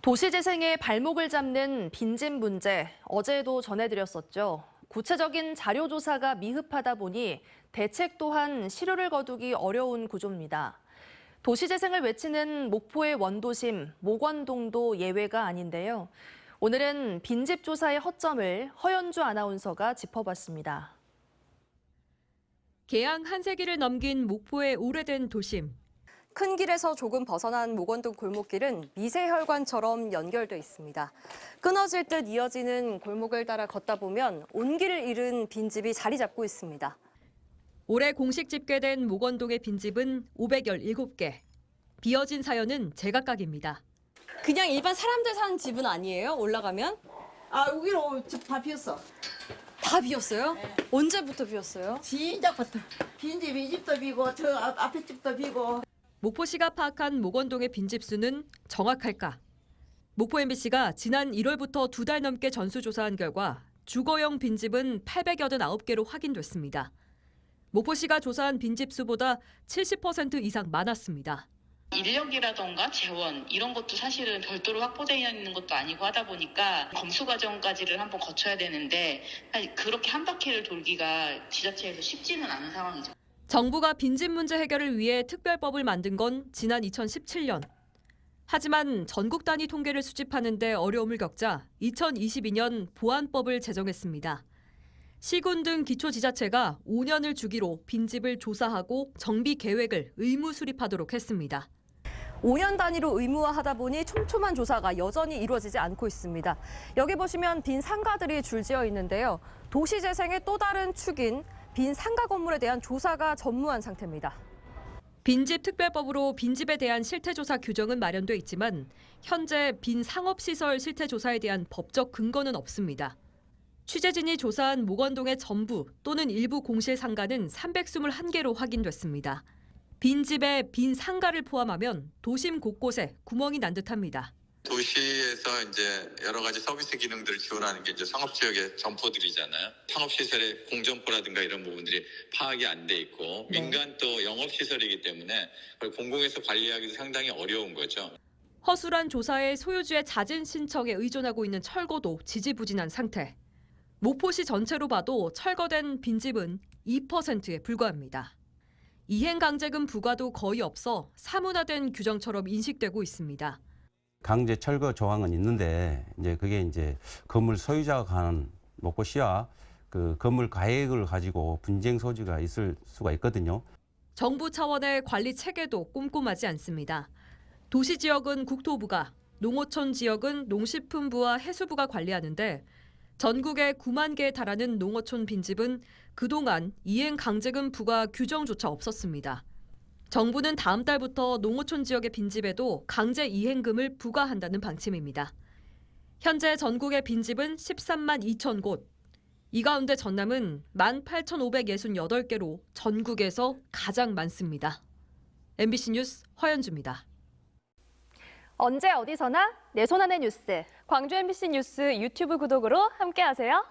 도시재생의 발목을 잡는 빈집 문제, 어제도 전해드렸었죠. 구체적인 자료 조사가 미흡하다 보니 대책 또한 실효를 거두기 어려운 구조입니다. 도시재생을 외치는 목포의 원도심, 목원동도 예외가 아닌데요. 오늘은 빈집 조사의 허점을 허연주 아나운서가 짚어봤습니다. 개항 한 세기를 넘긴 목포의 오래된 도심. 큰 길에서 조금 벗어난 목원동 골목길은 미세혈관처럼 연결돼 있습니다. 끊어질 듯 이어지는 골목을 따라 걷다 보면 온기를 잃은 빈집이 자리 잡고 있습니다. 올해 공식 집계된 목원동의 빈집은 517개. 비어진 사연은 제각각입니다. 그냥 일반 사람들 사는 집은 아니에요? 올라가면? 여기로 다 비었어. 다 비었어요? 네. 언제부터 비었어요? 시작부터. 빈집 이 집도 비고 저 앞에 집도 비고. 목포시가 파악한 목원동의 빈집 수는 정확할까? 목포 MBC가 지난 1월부터 2달 넘게 전수조사한 결과 주거용 빈집은 889개로 확인됐습니다. 목포시가 조사한 빈집 수보다 70% 이상 많았습니다. 인력이라던가 재원 이런 것도 사실은 별도로 확보되어 있는 것도 아니고 하다 보니까 검수 과정까지를 한번 거쳐야 되는데 그렇게 한 바퀴를 돌기가 지자체에서 쉽지는 않은 상황이죠. 정부가 빈집 문제 해결을 위해 특별법을 만든 건 지난 2017년. 하지만 전국 단위 통계를 수집하는 데 어려움을 겪자 2022년 보안법을 제정했습니다. 시군 등 기초지자체가 5년을 주기로 빈집을 조사하고 정비 계획을 의무 수립하도록 했습니다. 5년 단위로 의무화하다 보니 촘촘한 조사가 여전히 이루어지지 않고 있습니다. 여기 보시면 빈 상가들이 줄지어 있는데요. 도시재생의 또 다른 축인 빈 상가 건물에 대한 조사가 전무한 상태입니다. 빈집 특별법으로 빈집에 대한 실태조사 규정은 마련돼 있지만 현재 빈 상업시설 실태조사에 대한 법적 근거는 없습니다. 취재진이 조사한 목원동의 전부 또는 일부 공실 상가는 321개로 확인됐습니다. 빈집에 빈 상가를 포함하면 도심 곳곳에 구멍이 난 듯합니다. 도시에서 이제 여러 가지 서비스 기능들을 지원하는 게 이제 상업지역의 점포들이잖아요. 상업시설의 공점포라든가 이런 부분들이 파악이 안 돼 있고 민간 또 영업시설이기 때문에 그걸 공공에서 관리하기도 상당히 어려운 거죠. 허술한 조사에 소유주의 잦은 신청에 의존하고 있는 철거도 지지부진한 상태. 목포시 전체로 봐도 철거된 빈집은 2%에 불과합니다. 이행강제금 부과도 거의 없어 사문화된 규정처럼 인식되고 있습니다. 강제 철거 조항은 있는데 그게 건물 소유자가 가는 목포시와 그 건물 가액을 가지고 분쟁 소지가 있을 수가 있거든요. 정부 차원의 관리 체계도 꼼꼼하지 않습니다. 도시 지역은 국토부가, 농어촌 지역은 농식품부와 해수부가 관리하는데 전국에 9만 개에 달하는 농어촌 빈집은 그동안 이행 강제금 부과 규정조차 없었습니다. 정부는 다음 달부터 농어촌 지역의 빈집에도 강제 이행금을 부과한다는 방침입니다. 현재 전국의 빈집은 13만 2천 곳. 이 가운데 전남은 18,568개로 전국에서 가장 많습니다. MBC 뉴스 허연주입니다. 언제 어디서나 내 손 안의 뉴스. 광주 MBC 뉴스 유튜브 구독으로 함께하세요.